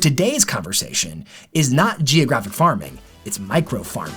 Today's conversation is not geographic farming, it's micro farming.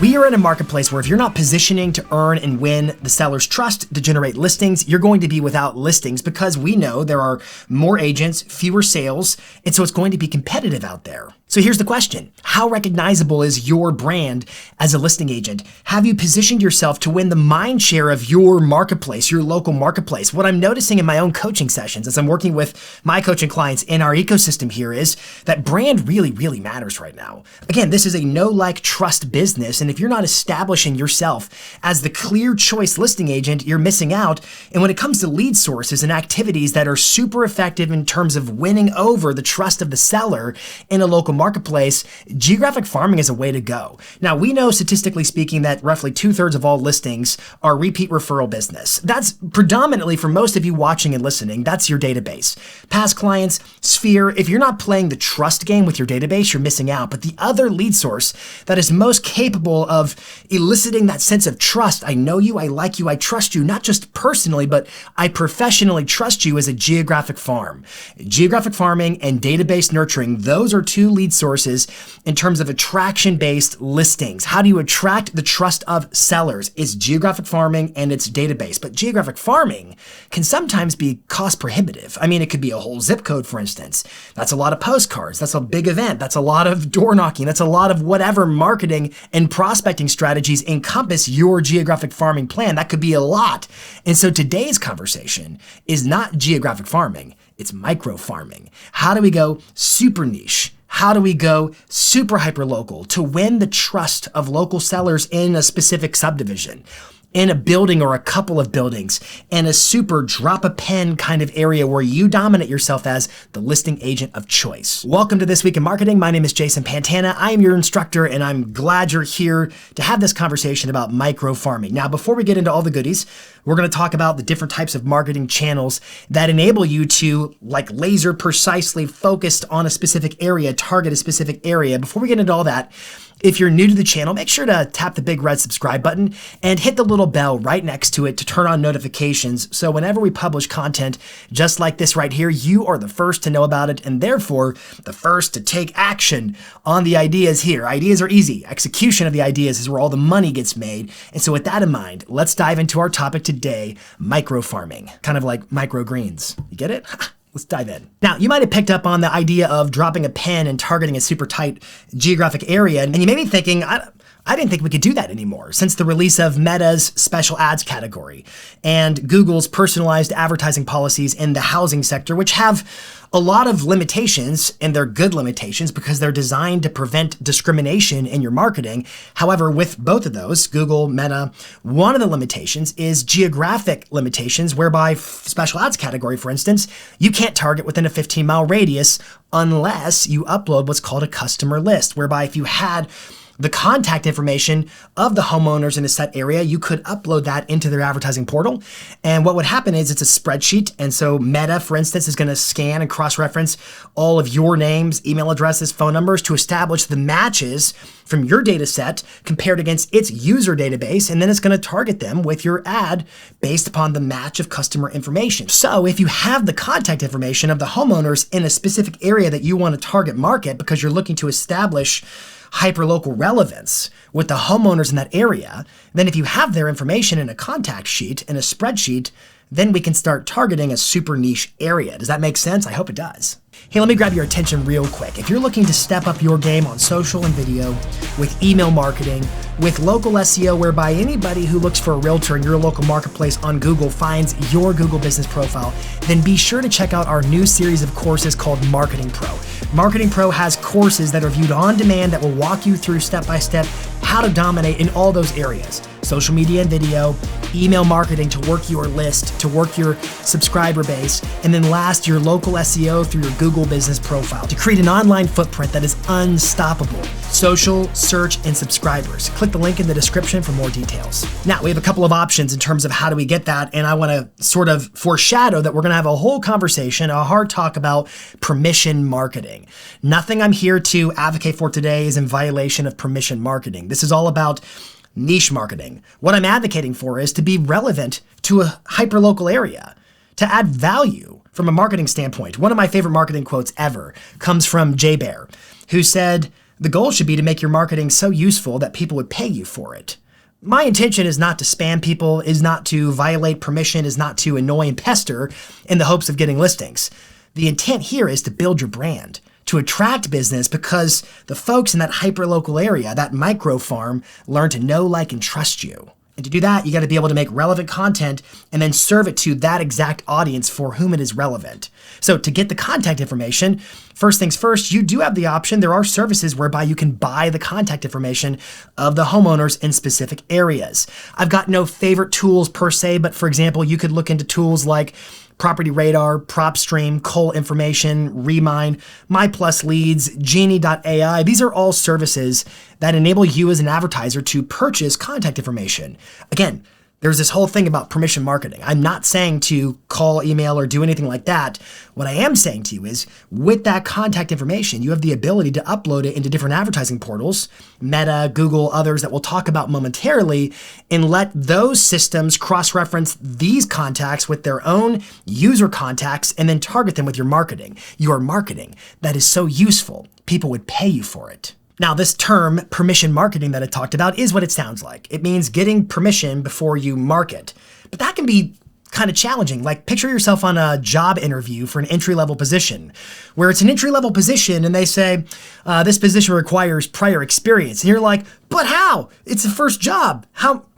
We are in a marketplace where if you're not positioning to earn and win the seller's trust to generate listings, you're going to be without listings because we know there are more agents, fewer sales, and so it's going to be competitive out there. So here's the question. How recognizable is your brand as a listing agent? Have you positioned yourself to win the mind share of your marketplace, your local marketplace? What I'm noticing in my own coaching sessions as I'm working with my coaching clients in our ecosystem here is that brand really, really matters right now. Again, this is a know, like, trust business. And if you're not establishing yourself as the clear choice listing agent, you're missing out. And when it comes to lead sources and activities that are super effective in terms of winning over the trust of the seller in a local marketplace, geographic farming is a way to go. Now, we know statistically speaking that roughly 2/3 of all listings are repeat referral business. That's predominantly, for most of you watching and listening, that's your database. Past clients, sphere. If you're not playing the trust game with your database, you're missing out. But the other lead source that is most capable of eliciting that sense of trust, I know you, I like you, I trust you, not just personally, but I professionally trust you, is a geographic farm. Geographic farming and database nurturing, those are two lead sources in terms of attraction-based listings. How do you attract the trust of sellers? It's geographic farming and it's database. But geographic farming can sometimes be cost prohibitive. I mean, it could be a whole zip code, for instance. That's a lot of postcards. That's a big event. That's a lot of door knocking. That's a lot of whatever marketing and prospecting strategies encompass your geographic farming plan. That could be a lot. And so today's conversation is not geographic farming. It's micro farming. How do we go super niche? How do we go super hyper local to win the trust of local sellers in a specific subdivision, in a building or a couple of buildings, in a super drop a pen kind of area where you dominate yourself as the listing agent of choice? Welcome to This Week in Marketing. My name is Jason Pantana. I am your instructor, and I'm glad you're here to have this conversation about micro farming. Now, before we get into all the goodies, we're going to talk about the different types of marketing channels that enable you to, like, laser precisely focused on a specific area, target a specific area. Before we get into all that, if you're new to the channel, make sure to tap the big red subscribe button and hit the little bell right next to it to turn on notifications. So whenever we publish content just like this right here, you are the first to know about it and therefore the first to take action on the ideas here. Ideas are easy. Execution of the ideas is where all the money gets made. And so with that in mind, let's dive into our topic today, micro farming, kind of like microgreens. You get it? Let's dive in. Now, you might have picked up on the idea of dropping a pen and targeting a super tight geographic area, and you may be thinking, I didn't think we could do that anymore since the release of Meta's special ads category and Google's personalized advertising policies in the housing sector, which have a lot of limitations, and they're good limitations because they're designed to prevent discrimination in your marketing. However, with both of those, Google, Meta, one of the limitations is geographic limitations, whereby special ads category, for instance, you can't target within a 15-mile radius unless you upload what's called a customer list, whereby if you had the contact information of the homeowners in a set area, you could upload that into their advertising portal. And what would happen is it's a spreadsheet. And so Meta, for instance, is going to scan and cross-reference all of your names, email addresses, phone numbers to establish the matches from your data set compared against its user database. And then it's going to target them with your ad based upon the match of customer information. So if you have the contact information of the homeowners in a specific area that you want to target market because you're looking to establish hyperlocal relevance with the homeowners in that area, then if you have their information in a contact sheet, in a spreadsheet, then we can start targeting a super niche area. Does that make sense? I hope it does. Hey, let me grab your attention real quick. If you're looking to step up your game on social and video, with email marketing, with local SEO, whereby anybody who looks for a realtor in your local marketplace on Google finds your Google business profile, then be sure to check out our new series of courses called Marketing Pro. Marketing Pro has courses that are viewed on demand that will walk you through step-by-step how to dominate in all those areas. Social media and video, email marketing to work your list, to work your subscriber base, and then last, your local SEO through your Google business profile to create an online footprint that is unstoppable. Social, search, and subscribers. Click the link in the description for more details. Now, we have a couple of options in terms of how do we get that, and I want to sort of foreshadow that we're going to have a whole conversation, a hard talk about permission marketing. Nothing I'm here to advocate for today is in violation of permission marketing. This is all about niche marketing. What I'm advocating for is to be relevant to a hyperlocal area, to add value from a marketing standpoint. One of my favorite marketing quotes ever comes from Jay Bear, who said, "The goal should be to make your marketing so useful that people would pay you for it." My intention is not to spam people, is not to violate permission, is not to annoy and pester in the hopes of getting listings. The intent here is to build your brand, to attract business, because the folks in that hyperlocal area, that micro farm, learn to know, like, and trust you. And to do that, you got to be able to make relevant content and then serve it to that exact audience for whom it is relevant. So to get the contact information, first things first, you do have the option. There are services whereby you can buy the contact information of the homeowners in specific areas. I've got no favorite tools per se, but for example, you could look into tools like Property Radar, PropStream, Coal Information, Remine, MyPlusLeads, Genie.ai. These are all services that enable you as an advertiser to purchase contact information. Again, there's this whole thing about permission marketing. I'm not saying to call, email, or do anything like that. What I am saying to you is, with that contact information, you have the ability to upload it into different advertising portals, Meta, Google, others that we'll talk about momentarily, and let those systems cross-reference these contacts with their own user contacts and then target them with your marketing. Your marketing that is so useful, people would pay you for it. Now, this term, permission marketing that I talked about, is what it sounds like. It means getting permission before you market. But that can be kind of challenging. Like, picture yourself on a job interview for an entry-level position, where it's an entry-level position and they say, this position requires prior experience. And you're like, but how? It's the first job.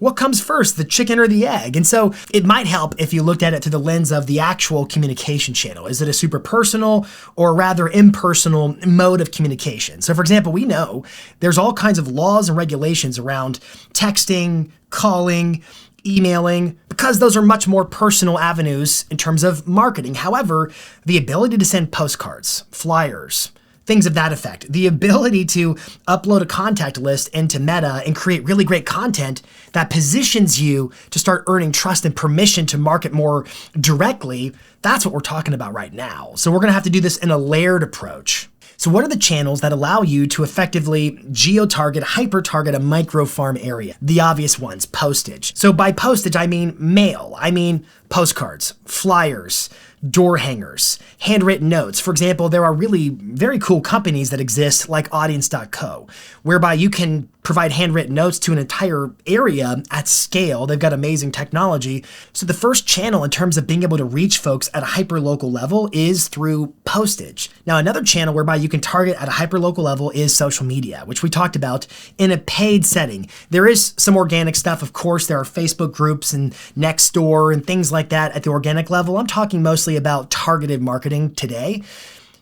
What comes first, the chicken or the egg? And so it might help if you looked at it through the lens of the actual communication channel. Is it a super personal or rather impersonal mode of communication? So for example, we know there's all kinds of laws and regulations around texting, calling, emailing, because those are much more personal avenues in terms of marketing. However, the ability to send postcards, flyers, things of that effect, the ability to upload a contact list into Meta and create really great content that positions you to start earning trust and permission to market more directly, that's what we're talking about right now. So we're going to have to do this in a layered approach. So what are the channels that allow you to effectively geo-target, hyper-target a micro farm area? The obvious ones, postage. So by postage, I mean mail. I mean postcards, flyers, door hangers, handwritten notes. For example, there are really very cool companies that exist like Audience.co, whereby you can provide handwritten notes to an entire area at scale. They've got amazing technology. So the first channel in terms of being able to reach folks at a hyper-local level is through postage. Now, another channel whereby you can target at a hyper-local level is social media, which we talked about in a paid setting. There is some organic stuff, of course. There are Facebook groups and Nextdoor and things like that at the organic level. I'm talking mostly about targeted marketing today.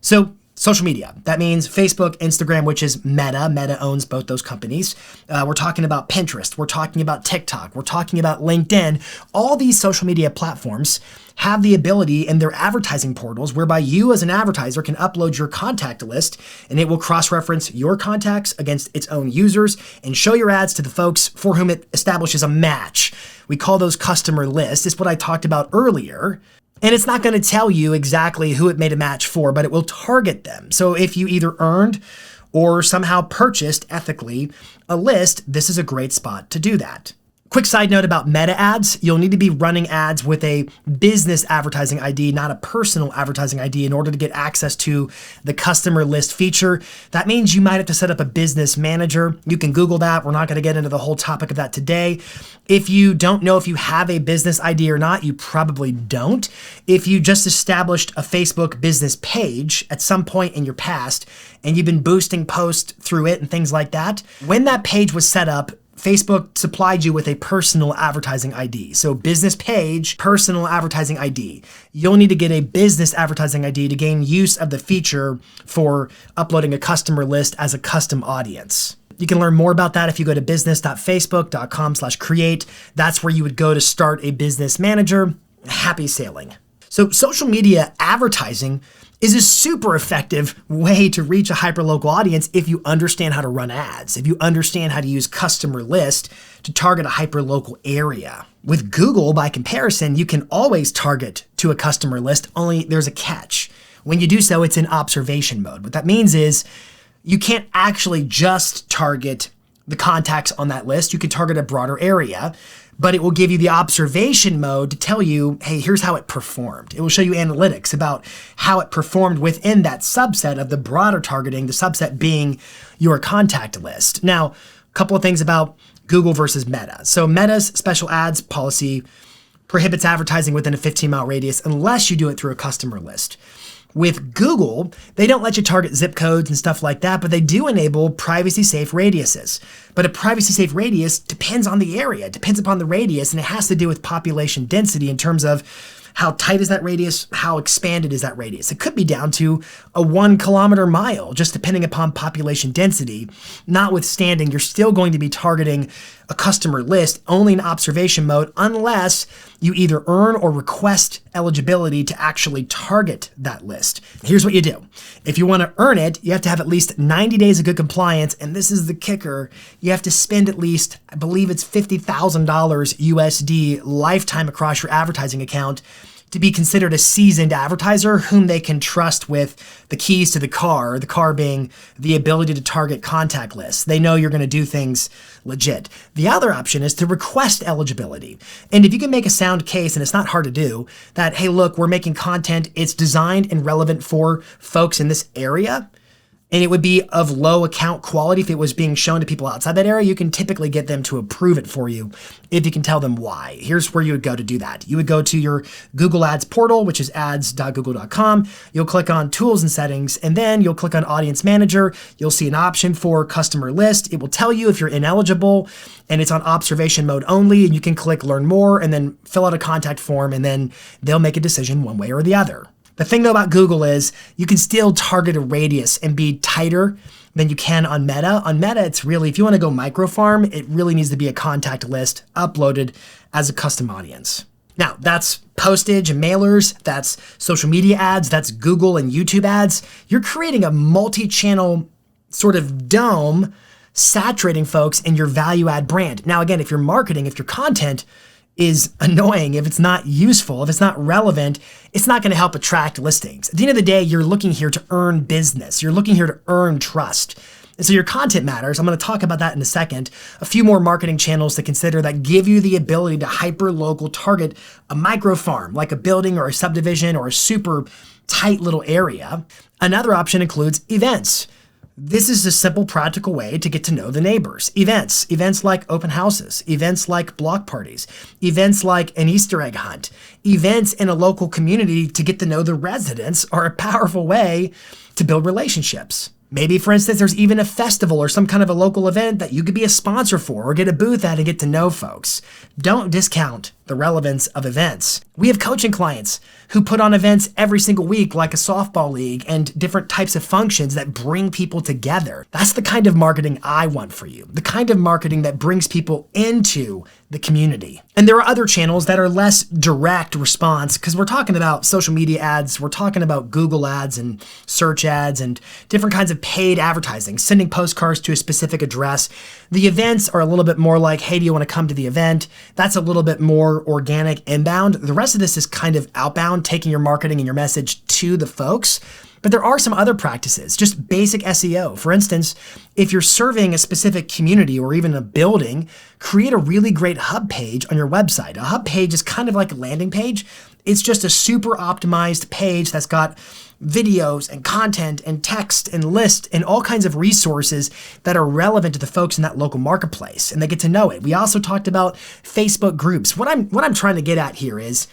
So social media, that means Facebook, Instagram, which is Meta. Meta owns both those companies. We're talking about Pinterest. We're talking about TikTok. We're talking about LinkedIn. All these social media platforms have the ability in their advertising portals whereby you as an advertiser can upload your contact list and it will cross-reference your contacts against its own users and show your ads to the folks for whom it establishes a match. We call those customer lists. It's what I talked about earlier. And it's not going to tell you exactly who it made a match for, but it will target them. So if you either earned or somehow purchased ethically a list, this is a great spot to do that. Quick side note about meta ads. You'll need to be running ads with a business advertising ID, not a personal advertising ID, in order to get access to the customer list feature. That means you might have to set up a business manager. You can Google that. We're not going to get into the whole topic of that today. If you don't know if you have a business ID or not, you probably don't. If you just established a Facebook business page at some point in your past and you've been boosting posts through it and things like that, when that page was set up, Facebook supplied you with a personal advertising ID. So business page, personal advertising ID. You'll need to get a business advertising ID to gain use of the feature for uploading a customer list as a custom audience. You can learn more about that if you go to business.facebook.com/create. That's where you would go to start a business manager. Happy sailing. So social media advertising is a super effective way to reach a hyperlocal audience if you understand how to run ads, if you understand how to use customer list to target a hyperlocal area. With Google, by comparison, you can always target to a customer list, only there's a catch. When you do so, it's in observation mode. What that means is you can't actually just target the contacts on that list. You can target a broader area, but it will give you the observation mode to tell you, hey, here's how it performed. It will show you analytics about how it performed within that subset of the broader targeting, the subset being your contact list. Now, a couple of things about Google versus Meta. So Meta's special ads policy prohibits advertising within a 15-mile radius unless you do it through a customer list. With Google, they don't let you target zip codes and stuff like that, but they do enable privacy-safe radiuses. But a privacy-safe radius depends on the area, depends upon the radius, and it has to do with population density in terms of how tight is that radius, how expanded is that radius. It could be down to a 1 kilometer mile, just depending upon population density. Notwithstanding, you're still going to be targeting a customer list only in observation mode unless you either earn or request eligibility to actually target that list. Here's what you do. If you want to earn it, you have to have at least 90 days of good compliance, and this is the kicker. You have to spend at least, I believe it's $50,000 USD lifetime across your advertising account to be considered a seasoned advertiser whom they can trust with the keys to the car being the ability to target contact lists. They know you're going to do things legit. The other option is to request eligibility. And if you can make a sound case, and it's not hard to do, that, hey, look, we're making content, it's designed and relevant for folks in this area, and it would be of low account quality if it was being shown to people outside that area, you can typically get them to approve it for you if you can tell them why. Here's where you would go to do that. You would go to your Google Ads portal, which is ads.google.com. You'll click on Tools and Settings, and then you'll click on Audience Manager. You'll see an option for Customer List. It will tell you if you're ineligible, and it's on observation mode only, and you can click Learn More and then fill out a contact form, and then they'll make a decision one way or the other. The thing though about Google is you can still target a radius and be tighter than you can on Meta. On Meta, it's really, if you want to go microfarm, it really needs to be a contact list uploaded as a custom audience. Now, that's postage and mailers, that's social media ads, that's Google and YouTube ads. You're creating a multi-channel sort of dome saturating folks in your value add brand. Now, again, if you're marketing, if your content is annoying, if it's not useful, if it's not relevant, it's not going to help attract listings. At the end of the day, you're looking here to earn business. You're looking here to earn trust. And so your content matters. I'm going to talk about that in a second. A few more marketing channels to consider that give you the ability to hyper-local target a micro farm, like a building or a subdivision or a super tight little area. Another option includes events. This is a simple, practical way to get to know the neighbors. Events like open houses, events like block parties, events like an Easter egg hunt, events in a local community to get to know the residents are a powerful way to build relationships. Maybe, for instance, there's even a festival or some kind of a local event that you could be a sponsor for or get a booth at and get to know folks. Don't discount the relevance of events. We have coaching clients who put on events every single week, like a softball league and different types of functions that bring people together. That's the kind of marketing I want for you, the kind of marketing that brings people into the community. And there are other channels that are less direct response because we're talking about social media ads, we're talking about Google ads and search ads and different kinds of paid advertising, sending postcards to a specific address. The events are a little bit more like, hey, do you want to come to the event? That's a little bit more organic inbound. The rest of this is kind of outbound, taking your marketing and your message to the folks. But there are some other practices, just basic SEO. For instance, if you're serving a specific community or even a building, create a really great hub page on your website. A hub page is kind of like a landing page. It's just a super optimized page that's got videos and content and text and list and all kinds of resources that are relevant to the folks in that local marketplace, and they get to know it. We also talked about Facebook groups. What I'm trying to get at here is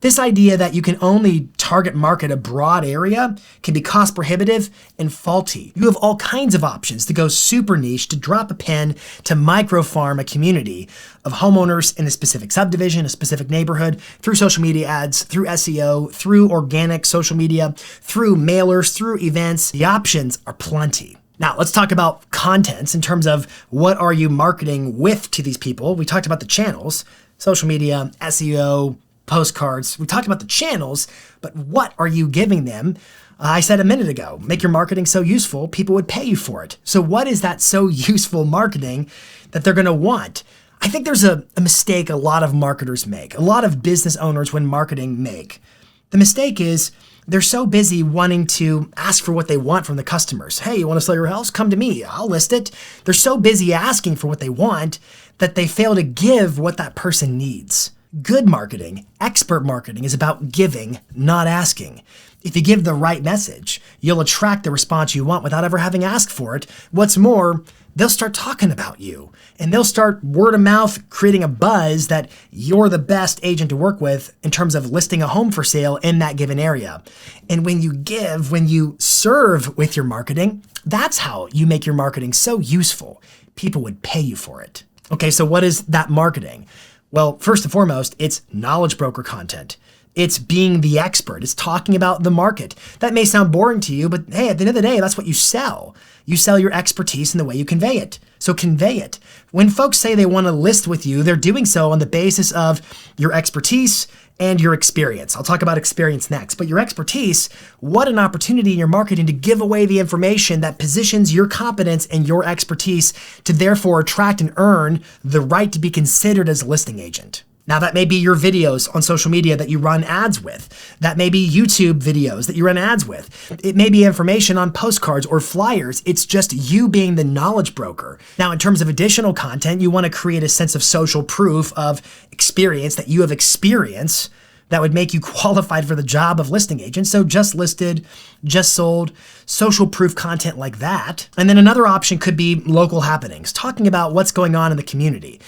this idea that you can only target market a broad area can be cost prohibitive and faulty. You have all kinds of options to go super niche, to drop a pin, to micro farm a community of homeowners in a specific subdivision, a specific neighborhood, through social media ads, through SEO, through organic social media, through mailers, through events. The options are plenty. Now, let's talk about contents in terms of what are you marketing with to these people. We talked about the channels, social media, SEO, postcards. We talked about the channels, but what are you giving them? I said a minute ago, make your marketing so useful, people would pay you for it. So what is that so useful marketing that they're going to want? I think there's a mistake a lot of marketers make, a lot of business owners when marketing make. The mistake is they're so busy wanting to ask for what they want from the customers. Hey, you want to sell your house? Come to me. I'll list it. They're so busy asking for what they want that they fail to give what that person needs. Good marketing, expert marketing, is about giving, not asking. If you give the right message, you'll attract the response you want without ever having asked for it. What's more, they'll start talking about you, and they'll start word of mouth creating a buzz that you're the best agent to work with in terms of listing a home for sale in that given area. And when you give, when you serve with your marketing, that's how you make your marketing so useful. People would pay you for it. Okay, so what is that marketing? Well, first and foremost, it's knowledge broker content. It's being the expert. It's talking about the market. That may sound boring to you, but hey, at the end of the day, that's what you sell. You sell your expertise in the way you convey it. So convey it. When folks say they want to list with you, they're doing so on the basis of your expertise and your experience. I'll talk about experience next, but your expertise, what an opportunity in your marketing to give away the information that positions your competence and your expertise to therefore attract and earn the right to be considered as a listing agent. Now, that may be your videos on social media that you run ads with. That may be YouTube videos that you run ads with. It may be information on postcards or flyers. It's just you being the knowledge broker. Now, in terms of additional content, you want to create a sense of social proof of experience, that you have experience that would make you qualified for the job of listing agent. So just listed, just sold, social proof content like that. And then another option could be local happenings, talking about what's going on in the community.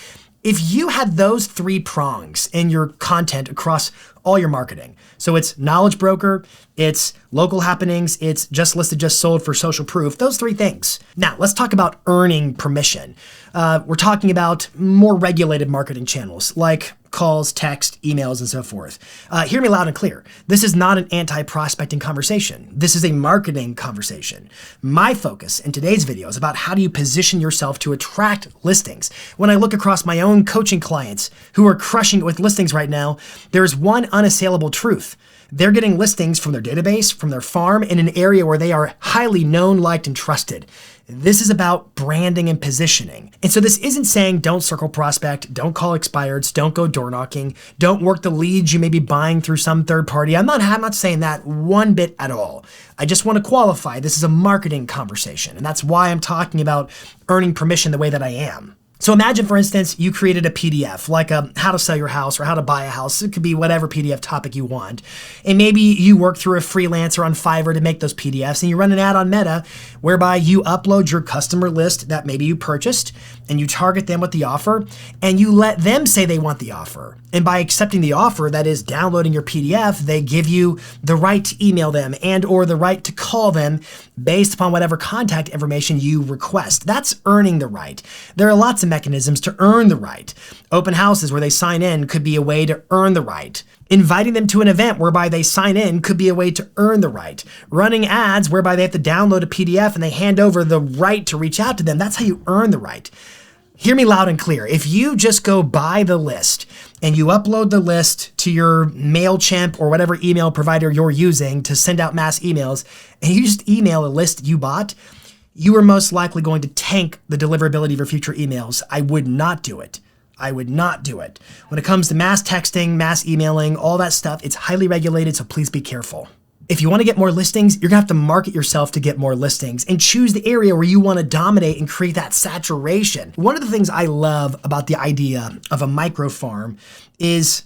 If you had those three prongs in your content across all your marketing, so it's knowledge broker, it's local happenings, it's just listed, just sold for social proof, those three things. Now, let's talk about earning permission. We're talking about more regulated marketing channels like calls, text, emails, and so forth. Hear me loud and clear. This is not an anti-prospecting conversation. This is a marketing conversation. My focus in today's video is about how do you position yourself to attract listings. When I look across my own coaching clients who are crushing it with listings right now, there's one unassailable truth. They're getting listings from their database, from their farm, in an area where they are highly known, liked, and trusted. This is about branding and positioning. And so this isn't saying don't circle prospect, don't call expireds, don't go door knocking, don't work the leads you may be buying through some third party. I'm not saying that one bit at all. I just want to qualify this is a marketing conversation, and that's why I'm talking about earning permission the way that I am. So imagine, for instance, you created a PDF, like a how to sell your house or how to buy a house. It could be whatever PDF topic you want. And maybe you work through a freelancer on Fiverr to make those PDFs, and you run an ad on Meta whereby you upload your customer list that maybe you purchased, and you target them with the offer, and you let them say they want the offer. And by accepting the offer, that is downloading your PDF, they give you the right to email them and or the right to call them based upon whatever contact information you request. That's earning the right. There are lots of mechanisms to earn the right. Open houses where they sign in could be a way to earn the right. Inviting them to an event whereby they sign in could be a way to earn the right. Running ads whereby they have to download a PDF and they hand over the right to reach out to them, that's how you earn the right. Hear me loud and clear. If you just go buy the list and you upload the list to your MailChimp or whatever email provider you're using to send out mass emails, and you just email a list you bought, you are most likely going to tank the deliverability of your future emails. I would not do it. I would not do it. When it comes to mass texting, mass emailing, all that stuff, it's highly regulated, so please be careful. If you want to get more listings, you're going to have to market yourself to get more listings and choose the area where you want to dominate and create that saturation. One of the things I love about the idea of a micro farm is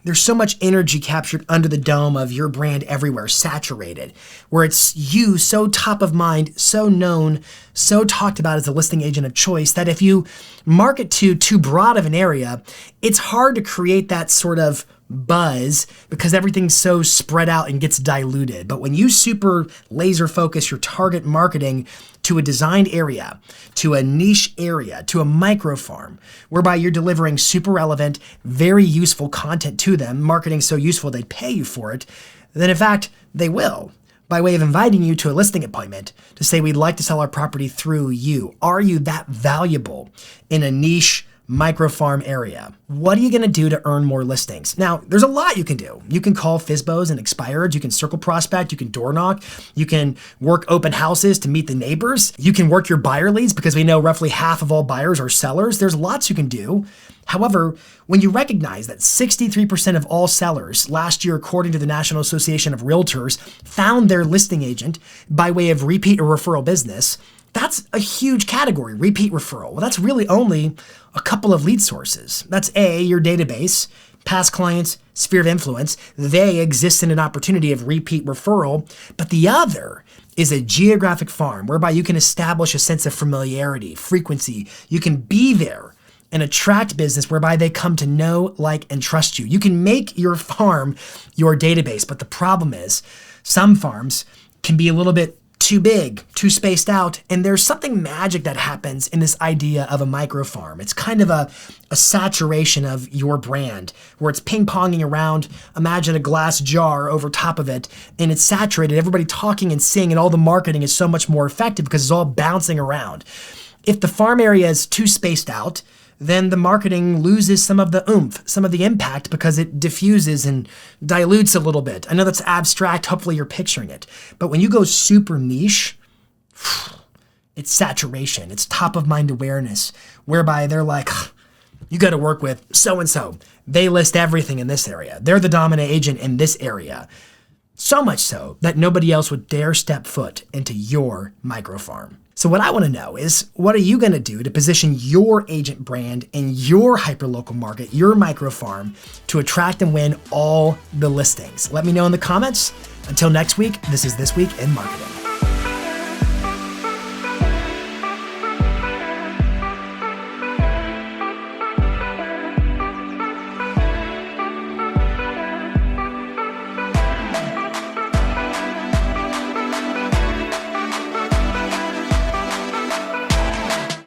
there's so much energy captured under the dome of your brand everywhere, saturated, where it's you so top of mind, so known, so talked about as a listing agent of choice that if you market to too broad of an area, it's hard to create that sort of buzz because everything's so spread out and gets diluted. But when you super laser focus your target marketing to a designed area, to a niche area, to a micro farm, whereby you're delivering super relevant, very useful content to them, marketing so useful they pay you for it, then in fact, they will, by way of inviting you to a listing appointment to say, we'd like to sell our property through you. Are you that valuable in a niche micro farm area? What are you going to do to earn more listings? Now, there's a lot you can do. You can call FSBOs and expireds. You can circle prospect. You can door knock. You can work open houses to meet the neighbors. You can work your buyer leads because we know roughly half of all buyers are sellers. There's lots you can do. However, when you recognize that 63% of all sellers last year, according to the National Association of Realtors, found their listing agent by way of repeat or referral business, That's a huge category, repeat referral. Well, that's really only a couple of lead sources. That's A, your database, past clients, sphere of influence. They exist in an opportunity of repeat referral. But the other is a geographic farm whereby you can establish a sense of familiarity, frequency. You can be there and attract business whereby they come to know, like, and trust you. You can make your farm your database, but the problem is some farms can be a little bit too big, too spaced out, and there's something magic that happens in this idea of a micro farm. It's kind of a saturation of your brand where it's ping-ponging around. Imagine a glass jar over top of it, and it's saturated. Everybody talking and singing, and all the marketing is so much more effective because it's all bouncing around. If the farm area is too spaced out, then the marketing loses some of the oomph, some of the impact because it diffuses and dilutes a little bit. I know that's abstract. Hopefully you're picturing it. But when you go super niche, it's saturation. It's top of mind awareness, whereby they're like, you got to work with so-and-so. They list everything in this area. They're the dominant agent in this area. So much so that nobody else would dare step foot into your micro farm. So what I want to know is, what are you going to do to position your agent brand in your hyperlocal market, your micro farm, to attract and win all the listings? Let me know in the comments. Until next week, this is This Week in Marketing.